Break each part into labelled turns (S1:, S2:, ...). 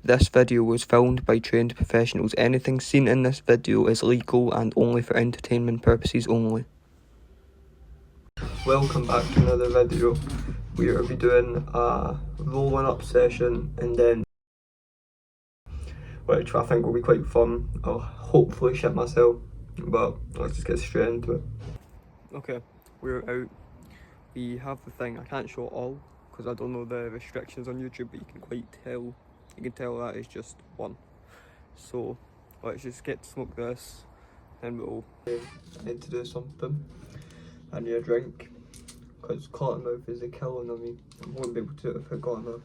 S1: This video was filmed by trained professionals. Anything seen in this video is legal and only for entertainment purposes only. Welcome back to another video. We will be doing a rolling up session and then which I think will be quite fun. I'll hopefully shit myself, but let's just get straight into it. Okay, we're out. We have the thing. I can't show it all because I don't know the restrictions on YouTube, but you can tell that is just one. So let's just get to smoke this and we'll need to do something. I need a drink because cottonmouth is a killing on me. I won't be able to do it without cottonmouth.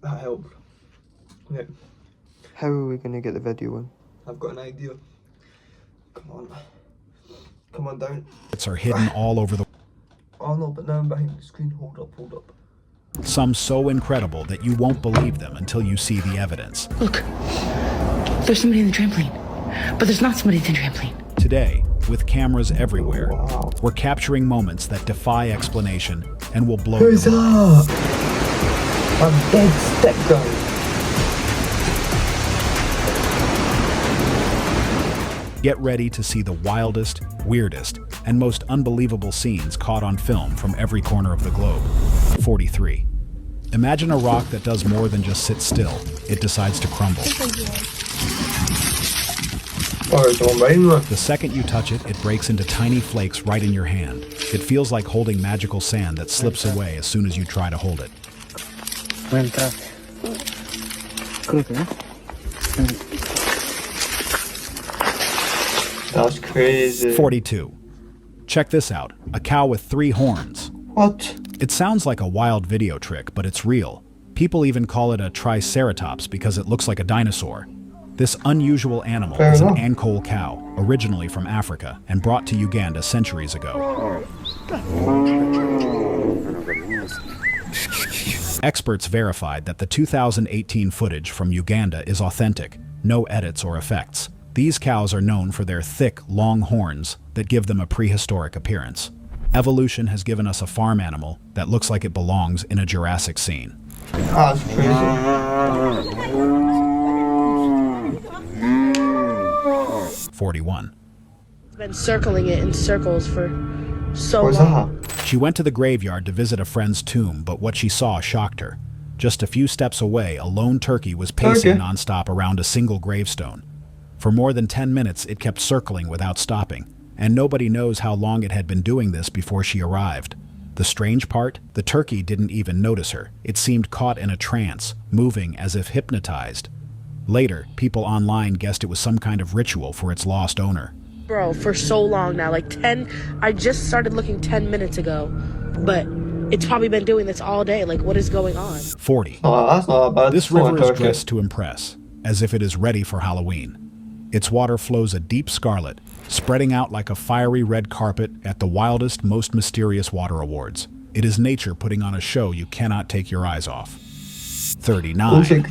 S1: That helped. Okay. How are we gonna get the video in? I've got an idea. Come on. Come on down.
S2: It's are hidden all over the...
S1: Oh no, but now I'm behind the screen. Hold up.
S2: Some so incredible that you won't believe them until you see the evidence.
S3: Look, there's somebody in the trampoline, but there's not somebody in the trampoline.
S2: Today, with cameras everywhere,
S1: Wow.
S2: we're capturing moments that defy explanation and will blow
S1: Who's
S2: your mind.
S1: that? A dead stick guy.
S2: Get ready to see the wildest, weirdest, and most unbelievable scenes caught on film from every corner of the globe. 43. Imagine a rock that does more than just sit still. It decides to crumble. The second you touch it, it breaks into tiny flakes right in your hand. It feels like holding magical sand that slips away as soon as you try to hold it.
S1: That's crazy.
S2: 42. Check this out. A cow with 3 horns.
S1: What?
S2: It sounds like a wild video trick, but it's real. People even call it a triceratops because it looks like a dinosaur. This unusual animal is an Ankole cow, originally from Africa and brought to Uganda centuries ago. Experts verified that the 2018 footage from Uganda is authentic, no edits or effects. These cows are known for their thick, long horns that give them a prehistoric appearance. Evolution has given us a farm animal that looks like it belongs in a Jurassic scene.
S1: That's crazy.
S2: 41.
S3: Been circling it in circles for so
S1: What's
S3: long.
S1: that?
S2: She went to the graveyard to visit a friend's tomb, but what she saw shocked her. Just a few steps away, a lone turkey was pacing nonstop around a single gravestone. For more than 10 minutes, it kept circling without stopping, and nobody knows how long it had been doing this before she arrived. The strange part? The turkey didn't even notice her. It seemed caught in a trance, moving as if hypnotized. Later, people online guessed it was some kind of ritual for its lost owner.
S3: Bro, for so long now, I just started looking 10 minutes ago, but it's probably been doing this all day. Like, what is going on?
S2: 40.
S1: Oh, that's not bad.
S2: This river is dressed to impress, as if it is ready for Halloween. Its water flows a deep scarlet, spreading out like a fiery red carpet at the wildest, most mysterious water awards. It is nature putting on a show you cannot take your eyes off. 39.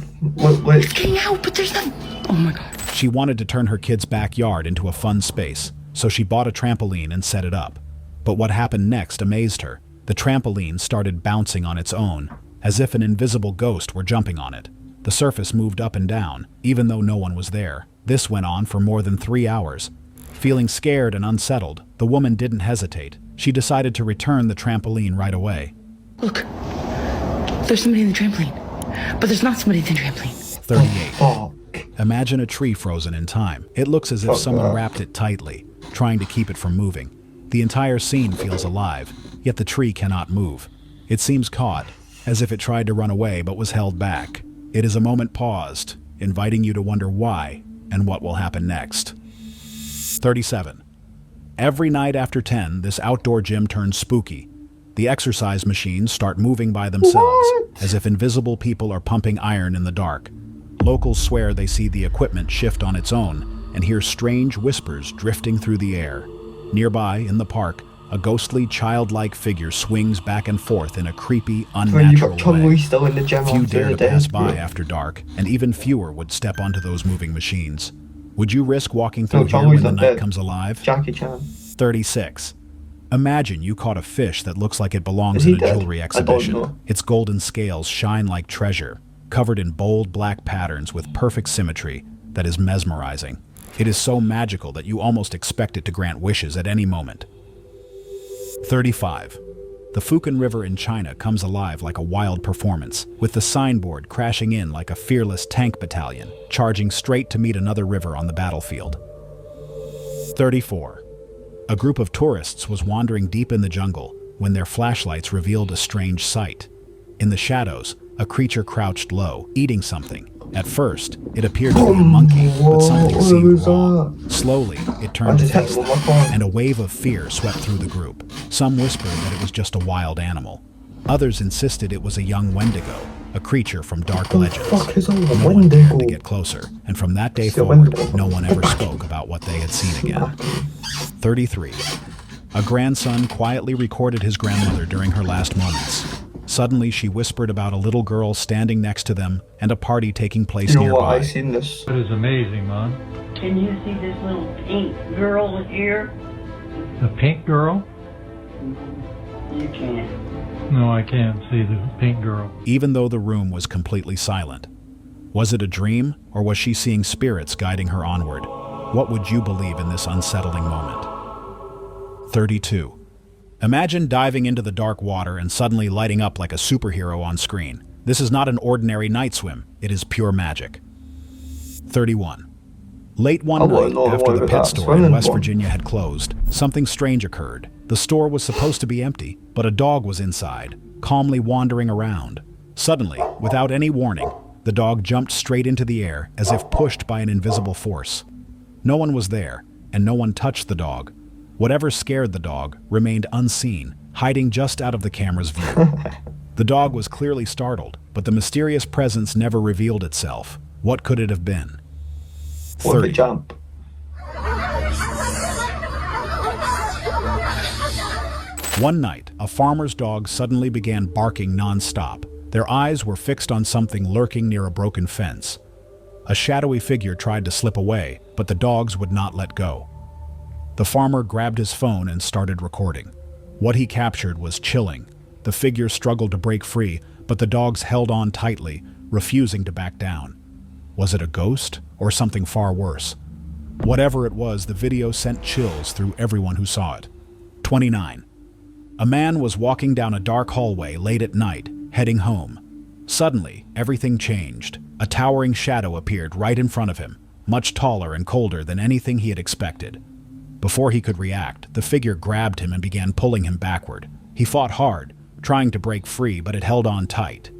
S1: Wait.
S3: Getting out, but there's nothing. Oh my God.
S2: She wanted to turn her kid's backyard into a fun space, so she bought a trampoline and set it up. But what happened next amazed her. The trampoline started bouncing on its own, as if an invisible ghost were jumping on it. The surface moved up and down, even though no one was there. This went on for more than 3 hours. Feeling scared and unsettled, the woman didn't hesitate. She decided to return the trampoline right away.
S3: Look, there's somebody in the trampoline, but there's not somebody in the trampoline.
S2: 38.
S1: Oh,
S2: Imagine a tree frozen in time. It looks as if someone wrapped it tightly, trying to keep it from moving. The entire scene feels alive, yet the tree cannot move. It seems caught, as if it tried to run away but was held back. It is a moment paused, inviting you to wonder why and what will happen next. 37. Every night after 10, this outdoor gym turns spooky. The exercise machines start moving by themselves, as if invisible people are pumping iron in the dark. Locals swear they see the equipment shift on its own and hear strange whispers drifting through the air. Nearby, in the park, a ghostly, childlike figure swings back and forth in a creepy,
S1: When you
S2: unnatural
S1: got Chun Li
S2: way.
S1: still in the gym
S2: Few
S1: after
S2: dare
S1: the
S2: to
S1: day.
S2: pass by after dark, and even fewer would step onto those moving machines. Would you risk walking through
S1: No, Chun
S2: here
S1: Li's
S2: when the
S1: not
S2: night
S1: dead.
S2: comes alive?
S1: Jackie Chan.
S2: 36. Imagine you caught a fish that looks like it belongs
S1: Is he
S2: in a
S1: dead?
S2: jewelry
S1: I don't
S2: exhibition.
S1: know.
S2: Its golden scales shine like treasure, covered in bold black patterns with perfect symmetry that is mesmerizing. It is so magical that you almost expect it to grant wishes at any moment. 35. The Fucan River in China comes alive like a wild performance, with the signboard crashing in like a fearless tank battalion, charging straight to meet another river on the battlefield. 34. A group of tourists was wandering deep in the jungle when their flashlights revealed a strange sight. In the shadows, a creature crouched low, eating something. At first, it appeared to be a monkey, but something
S1: What
S2: seemed
S1: was
S2: wrong. Slowly, it
S1: I
S2: turned to
S1: just hit
S2: face
S1: him
S2: them,
S1: with my phone.
S2: and a wave of fear swept through the group. Some whispered that it was just a wild animal. Others insisted it was a young Wendigo, a creature from dark legends.
S1: Fuck is all the
S2: No one dared to
S1: Wendigo?
S2: get closer, and from that day
S1: It's a
S2: forward,
S1: Wendigo.
S2: no one ever spoke about what they had seen again. 33. A grandson quietly recorded his grandmother during her last moments. Suddenly, she whispered about a little girl standing next to them and a party taking place
S1: You know what?
S2: nearby.
S1: I seen this.
S4: It is amazing, Mom.
S5: Can you see this little pink girl here?
S4: The pink girl?
S5: You can't.
S4: No, I can't see the pink girl.
S2: Even though the room was completely silent. Was it a dream, or was she seeing spirits guiding her onward? What would you believe in this unsettling moment? 32. Imagine diving into the dark water and suddenly lighting up like a superhero on screen. This is not an ordinary night swim. It is pure magic. 31. Late one
S1: I wouldn't
S2: night,
S1: know
S2: after
S1: what
S2: the
S1: was
S2: pet
S1: that
S2: store in
S1: swimming
S2: West
S1: pool.
S2: Virginia had closed, something strange occurred. The store was supposed to be empty, but a dog was inside, calmly wandering around. Suddenly, without any warning, the dog jumped straight into the air as if pushed by an invisible force. No one was there, and no one touched the dog. Whatever scared the dog remained unseen, hiding just out of the camera's view. The dog was clearly startled, but the mysterious presence never revealed itself. What could it have been?
S1: What if
S2: 30.
S1: it jump?
S2: One night, a farmer's dog suddenly began barking non-stop. Their eyes were fixed on something lurking near a broken fence. A shadowy figure tried to slip away, but the dogs would not let go. The farmer grabbed his phone and started recording. What he captured was chilling. The figure struggled to break free, but the dogs held on tightly, refusing to back down. Was it a ghost or something far worse? Whatever it was, the video sent chills through everyone who saw it. 29. A man was walking down a dark hallway late at night, heading home. Suddenly, everything changed. A towering shadow appeared right in front of him, much taller and colder than anything he had expected. Before he could react, the figure grabbed him and began pulling him backward. He fought hard, trying to break free, but it held on tight.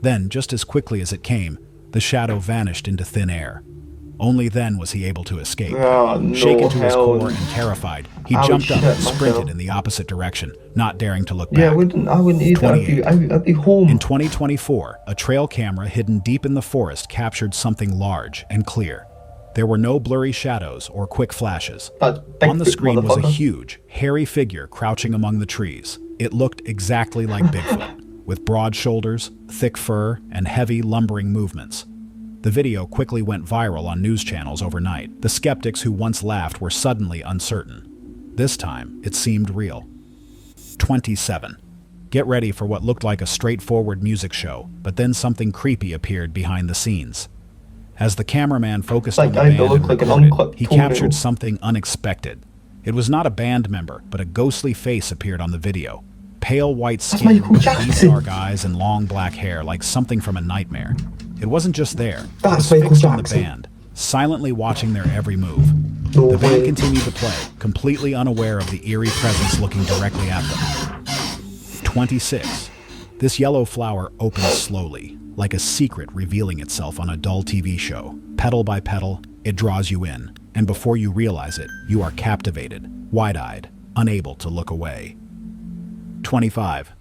S2: Then, just as quickly as it came, the shadow vanished into thin air. Only then was he able to escape.
S1: Oh, no,
S2: Shaken to his
S1: hell.
S2: core and terrified, he
S1: I would
S2: jumped up
S1: shit
S2: and sprinted
S1: myself.
S2: in the opposite direction, not daring to look
S1: Yeah,
S2: back.
S1: I wouldn't either.
S2: 28.
S1: I'd be home.
S2: In 2024, a trail camera hidden deep in the forest captured something large and clear. There were no blurry shadows or quick flashes.
S1: That's
S2: On the
S1: Bigfoot,
S2: screen was a
S1: motherfucker.
S2: huge, hairy figure crouching among the trees. It looked exactly like Bigfoot, with broad shoulders, thick fur, and heavy, lumbering movements. The video quickly went viral on news channels overnight. The skeptics who once laughed were suddenly uncertain. This time, it seemed real. 27. Get ready for what looked like a straightforward music show, but then something creepy appeared behind the scenes. As the cameraman focused
S1: Like,
S2: on the
S1: I
S2: band and
S1: look like an
S2: recorded,
S1: unclipped
S2: he
S1: toenail.
S2: captured something unexpected. It was not a band member, but a ghostly face appeared on the video. Pale white skin,
S1: Michael
S2: deep
S1: Jackson.
S2: dark eyes, and long black hair like something from a nightmare. It wasn't just there. It
S1: That's
S2: was
S1: Michael
S2: fixed on the
S1: Jackson.
S2: band, silently watching their every move.
S1: No
S2: The band
S1: way.
S2: continued to play, completely unaware of the eerie presence looking directly at them. 26. This yellow flower opens slowly, like a secret revealing itself on a dull TV show. Petal by petal, it draws you in, and before you realize it, you are captivated, wide-eyed, unable to look away. 25.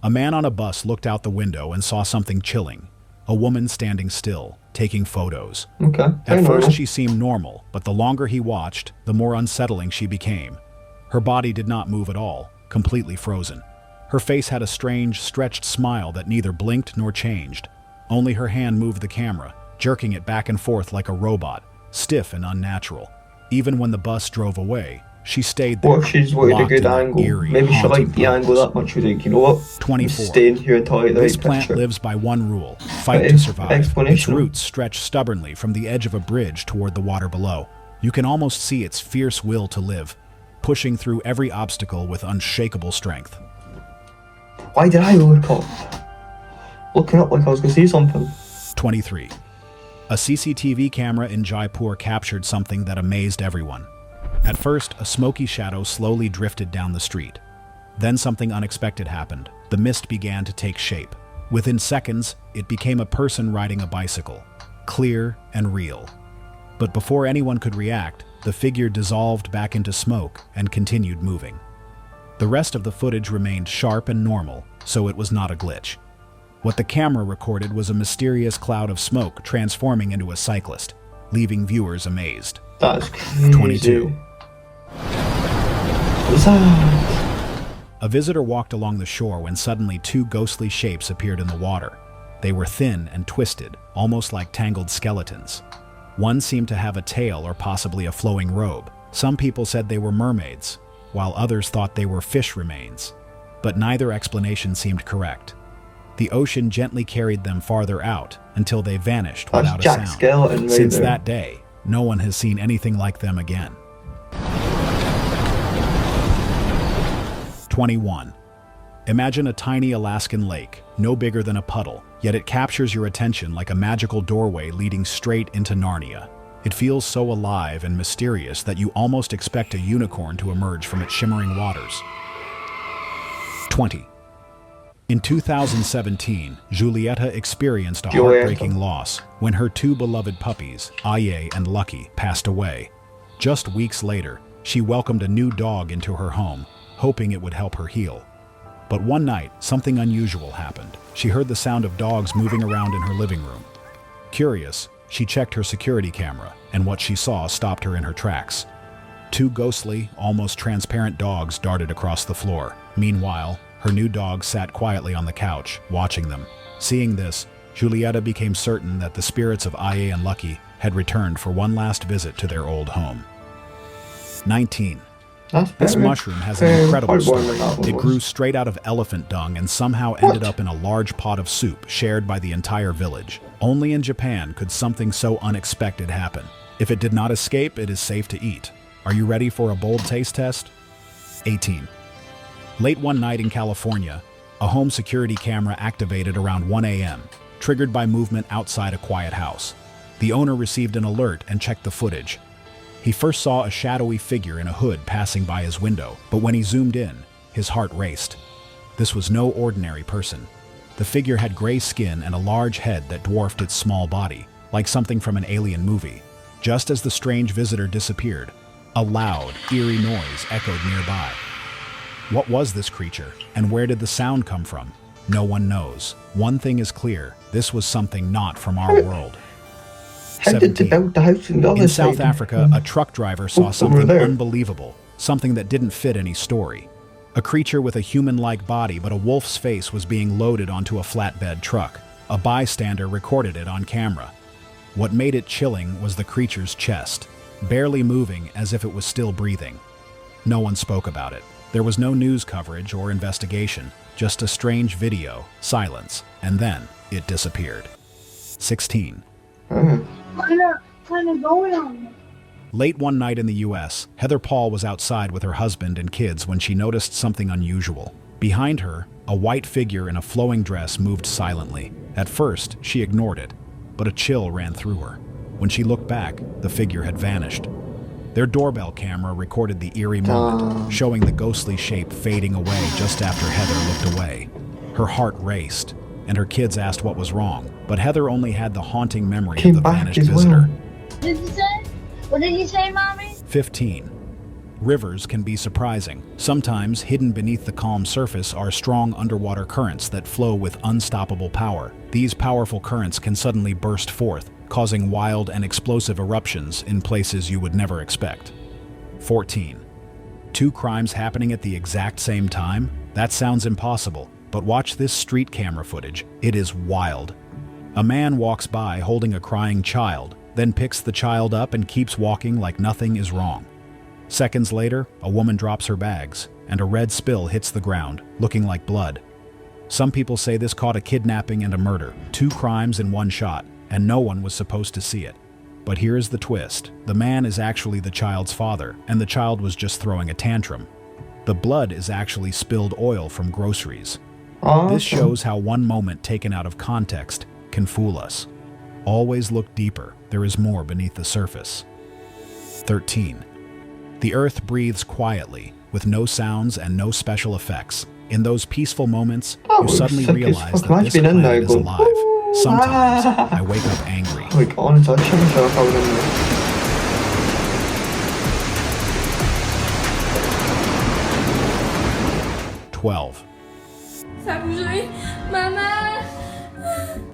S2: A man on a bus looked out the window and saw something chilling. A woman standing still, taking photos.
S1: Okay.
S2: At
S1: I know.
S2: first she seemed normal, but the longer he watched, the more unsettling she became. Her body did not move at all, completely frozen. Her face had a strange, stretched smile that neither blinked nor changed. Only her hand moved the camera, jerking it back and forth like a robot, stiff and unnatural. Even when the bus drove away, she stayed there.
S1: What if she's wanted a
S2: locked
S1: good
S2: in that
S1: angle?
S2: eerie,
S1: Maybe she
S2: haunting
S1: liked the angle
S2: pose.
S1: that much. She was like, you know what?
S2: 24.
S1: I'm staying here until I get the
S2: This
S1: right
S2: plant
S1: picture.
S2: lives by one rule: fight
S1: That
S2: to
S1: is
S2: survive. Its
S1: explanation.
S2: roots stretch stubbornly from the edge of a bridge toward the water below. You can almost see its fierce will to live, pushing through every obstacle with unshakable strength.
S1: Why did I look up? Looking up like I was going to see something.
S2: 23. A CCTV camera in Jaipur captured something that amazed everyone. At first, a smoky shadow slowly drifted down the street. Then something unexpected happened. The mist began to take shape. Within seconds, it became a person riding a bicycle, clear and real. But before anyone could react, the figure dissolved back into smoke and continued moving. The rest of the footage remained sharp and normal, so it was not a glitch. What the camera recorded was a mysterious cloud of smoke transforming into a cyclist, leaving viewers amazed.
S1: That's crazy.
S2: 22.
S1: What's that?
S2: A visitor walked along the shore when suddenly two ghostly shapes appeared in the water. They were thin and twisted, almost like tangled skeletons. One seemed to have a tail or possibly a flowing robe. Some people said they were mermaids, while others thought they were fish remains. But neither explanation seemed correct. The ocean gently carried them farther out until they vanished
S1: That's
S2: without a
S1: Jack
S2: sound.
S1: Skeleton right
S2: Since
S1: there.
S2: that day, no one has seen anything like them again. 21. Imagine a tiny Alaskan lake, no bigger than a puddle, yet it captures your attention like a magical doorway leading straight into Narnia. It feels so alive and mysterious that you almost expect a unicorn to emerge from its shimmering waters. 20. In 2017, Julieta experienced a heartbreaking loss when her two beloved puppies, Aye and Lucky, passed away. Just weeks later, she welcomed a new dog into her home, hoping it would help her heal. But one night, something unusual happened. She heard the sound of dogs moving around in her living room. Curious, she checked her security camera, and what she saw stopped her in her tracks. Two ghostly, almost transparent dogs darted across the floor. Meanwhile, her new dog sat quietly on the couch, watching them. Seeing this, Julieta became certain that the spirits of Aye and Lucky had returned for one last visit to their old home. 19.
S1: That's
S2: This
S1: better.
S2: mushroom has an incredible
S1: Quite warm
S2: story.
S1: than that one
S2: It
S1: was.
S2: grew straight out of elephant dung and somehow ended up in a large pot of soup shared by the entire village. Only in Japan could something so unexpected happen. If it did not escape, it is safe to eat. Are you ready for a bold taste test? 18. Late one night in California, a home security camera activated around 1 a.m., triggered by movement outside a quiet house. The owner received an alert and checked the footage. He first saw a shadowy figure in a hood passing by his window, but when he zoomed in, his heart raced. This was no ordinary person. The figure had gray skin and a large head that dwarfed its small body, like something from an alien movie. Just as the strange visitor disappeared, a loud, eerie noise echoed nearby. What was this creature, and where did the sound come from? No one knows. One thing is clear: this was something not from our world.
S1: How did they
S2: 17.
S1: build the house on the other
S2: In
S1: side?
S2: South Africa, a truck driver saw
S1: over
S2: something
S1: there.
S2: unbelievable, something that didn't fit any story. A creature with a human-like body but a wolf's face was being loaded onto a flatbed truck. A bystander recorded it on camera. What made it chilling was the creature's chest, barely moving as if it was still breathing. No one spoke about it. There was no news coverage or investigation, just a strange video, silence, and then it disappeared. 16.
S6: Kind of going on.
S2: Late one night in the U.S., Heather Paul was outside with her husband and kids when she noticed something unusual. Behind her, a white figure in a flowing dress moved silently. At first, she ignored it, but a chill ran through her. When she looked back, the figure had vanished. Their doorbell camera recorded the eerie moment, showing the ghostly shape fading away just after Heather looked away. Her heart raced, and her kids asked what was wrong, but Heather only had the haunting memory of
S1: Came
S2: the
S1: back
S2: vanished
S1: as well.
S2: visitor.
S6: What did you say? What did you say, Mommy?
S2: 15. Rivers can be surprising. Sometimes, hidden beneath the calm surface are strong underwater currents that flow with unstoppable power. These powerful currents can suddenly burst forth, causing wild and explosive eruptions in places you would never expect. 14. 2 crimes happening at the exact same time? That sounds impossible, but watch this street camera footage. It is wild. A man walks by holding a crying child, then picks the child up and keeps walking like nothing is wrong. Seconds later, a woman drops her bags, and a red spill hits the ground, looking like blood. Some people say this caught a kidnapping and a murder, 2 crimes in one shot, and no one was supposed to see it. But here's the twist. The man is actually the child's father, and the child was just throwing a tantrum. The blood is actually spilled oil from groceries. This shows how one moment taken out of context can fool us. Always look deeper. There is more beneath the surface. 13. The earth breathes quietly, with no sounds and no special effects. In those peaceful moments, you suddenly realize that this planet is alive. Sometimes, I wake up angry.
S1: Like, honestly, I shit myself out in there.
S2: 12.
S7: 才不睡，妈妈。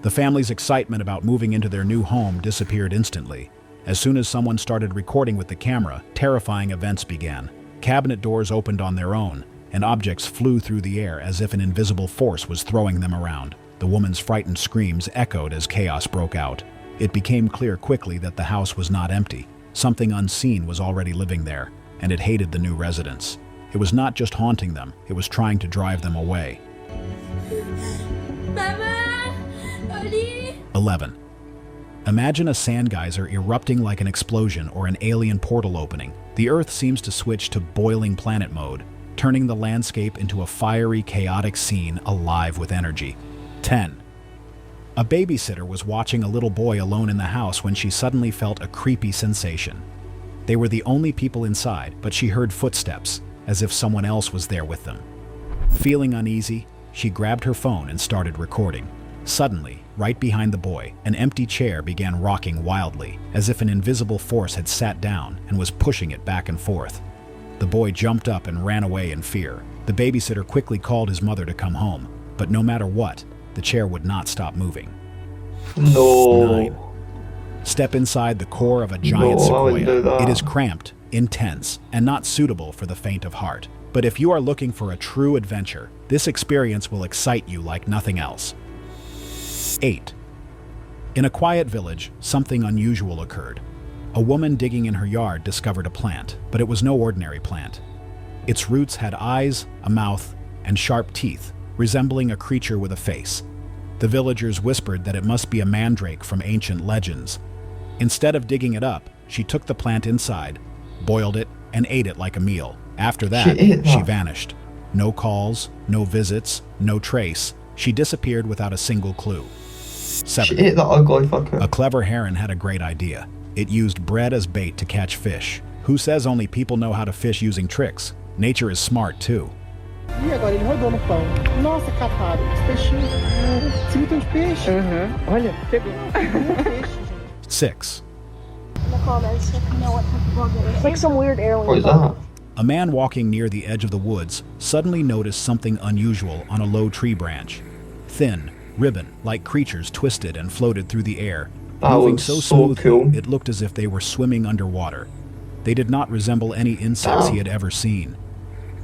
S2: The family's excitement about moving into their new home disappeared instantly. As soon as someone started recording with the camera, terrifying events began. Cabinet doors opened on their own, and objects flew through the air as if an invisible force was throwing them around. The woman's frightened screams echoed as chaos broke out. It became clear quickly that the house was not empty. Something unseen was already living there, and it hated the new residents. It was not just haunting them, it was trying to drive them away.
S7: 妈妈，奥利。
S2: 11. Imagine a sand geyser erupting like an explosion or an alien portal opening. The Earth seems to switch to boiling planet mode, turning the landscape into a fiery, chaotic scene alive with energy. 10. A babysitter was watching a little boy alone in the house when she suddenly felt a creepy sensation. They were the only people inside, but she heard footsteps, as if someone else was there with them. Feeling uneasy, she grabbed her phone and started recording. Suddenly, right behind the boy, an empty chair began rocking wildly, as if an invisible force had sat down and was pushing it back and forth. The boy jumped up and ran away in fear. The babysitter quickly called his mother to come home, but no matter what, the chair would not stop moving.
S1: No.
S2: 9. Step inside the core of a giant
S1: No, I wouldn't do
S2: sequoia.
S1: that.
S2: It is cramped, intense, and not suitable for the faint of heart. But if you are looking for a true adventure, this experience will excite you like nothing else. 8. In a quiet village, something unusual occurred. A woman digging in her yard discovered a plant, but it was no ordinary plant. Its roots had eyes, a mouth, and sharp teeth, resembling a creature with a face. The villagers whispered that it must be a mandrake from ancient legends. Instead of digging it up, she took the plant inside, boiled it, and ate it like a meal. After that, she vanished. No calls, no visits, no trace. She disappeared without a single clue. 7.
S1: She ate that ugly fucker.
S2: A clever heron had a great idea. It used bread as bait to catch fish. Who says only people know how to fish using tricks? Nature is smart too.
S8: E agora ele rodou no pão. Nossa, capado. Os peixinhos. Você viu tantos peixes?
S9: Olha, pegou.
S8: Peixe, gente.
S2: 6.
S6: In the comments if you know what type of bug it is.
S8: It's like some weird alien.
S1: What is that?
S2: A man walking near the edge of the woods suddenly noticed something unusual on a low tree branch. Thin, ribbon-like creatures twisted and floated through the air,
S1: That
S2: moving
S1: was
S2: so
S1: so
S2: smoothly
S1: cool.
S2: it looked as if they were swimming underwater. They did not resemble any insects he had ever seen.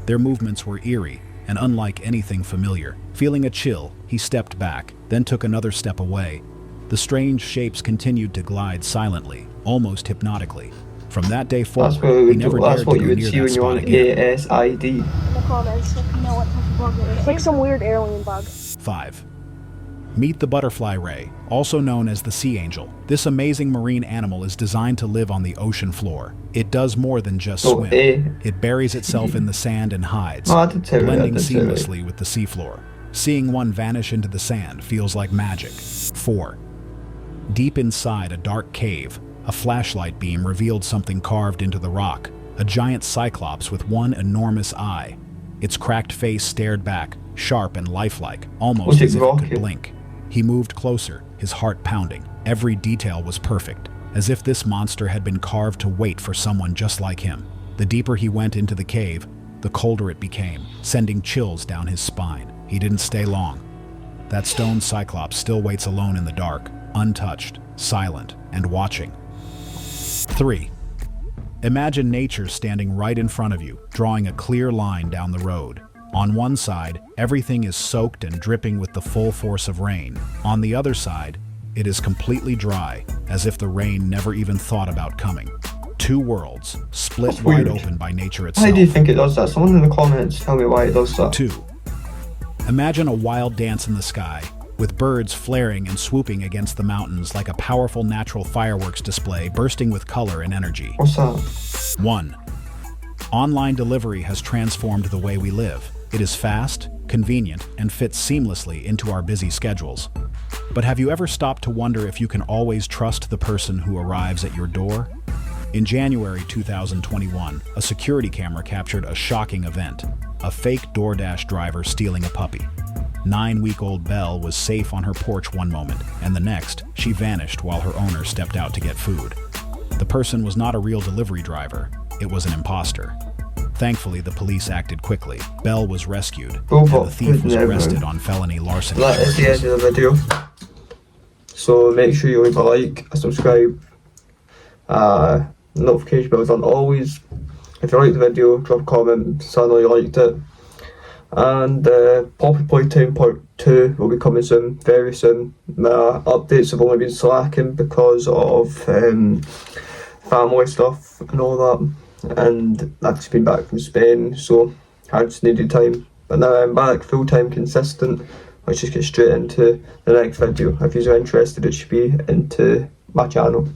S2: Their movements were eerie and unlike anything familiar. Feeling a chill, he stepped back, then took another step away. The strange shapes continued to glide silently, almost hypnotically. From that day forward,
S1: That's what,
S2: he never dared to
S1: you
S2: go
S1: would
S2: near
S1: see
S2: that
S1: when you're
S2: spot
S1: on
S2: again.
S1: ASID.
S6: In the comments if you know what type of bug it is.
S8: It's like some weird alien bug.
S2: 5. Meet the butterfly ray, also known as the sea angel. This amazing marine animal is designed to live on the ocean floor. It does more than just
S1: Oh,
S2: swim.
S1: eh.
S2: It buries itself in the sand and hides,
S1: Oh, I did too, I
S2: blending
S1: did too.
S2: seamlessly with the seafloor. Seeing one vanish into the sand feels like magic. 4. Deep inside a dark cave, a flashlight beam revealed something carved into the rock, a giant cyclops with one enormous eye. Its cracked face stared back, sharp and lifelike, almost
S1: Was it
S2: as if it
S1: rocky?
S2: could blink. He moved closer, his heart pounding. Every detail was perfect, as if this monster had been carved to wait for someone just like him. The deeper he went into the cave, the colder it became, sending chills down his spine. He didn't stay long. That stone cyclops still waits alone in the dark, untouched, silent, and watching. 3. Imagine nature standing right in front of you, drawing a clear line down the road. On one side, everything is soaked and dripping with the full force of rain. On the other side, it is completely dry, as if the rain never even thought about coming. Two worlds, split
S1: That's
S2: wide
S1: weird.
S2: open by nature itself.
S1: Why do you think it does that? Someone in the comments tell me why it does that.
S2: 2. Imagine a wild dance in the sky, with birds flaring and swooping against the mountains like a powerful natural fireworks display bursting with color and energy.
S1: What's that?
S2: 1. Online delivery has transformed the way we live. It is fast, convenient, and fits seamlessly into our busy schedules. But have you ever stopped to wonder if you can always trust the person who arrives at your door? In January 2021, a security camera captured a shocking event: a fake DoorDash driver stealing a puppy. 9-week-old Belle was safe on her porch one moment, and the next, she vanished while her owner stepped out to get food. The person was not a real delivery driver, it was an imposter. Thankfully, the police acted quickly. Belle was rescued, and the thief was arrested on felony larceny.
S1: That is the end of the video. So make sure you leave a like, a subscribe, notification bells on always. If you liked the video, drop a comment, so I know you liked it. And Poppy Playtime Part 2 will be coming soon, very soon. My updates have only been slacking because of family stuff and all that. And I've just been back from Spain, so I just needed time. But now I'm back full time, consistent. Let's just get straight into the next video. If you're interested, it should be into my channel.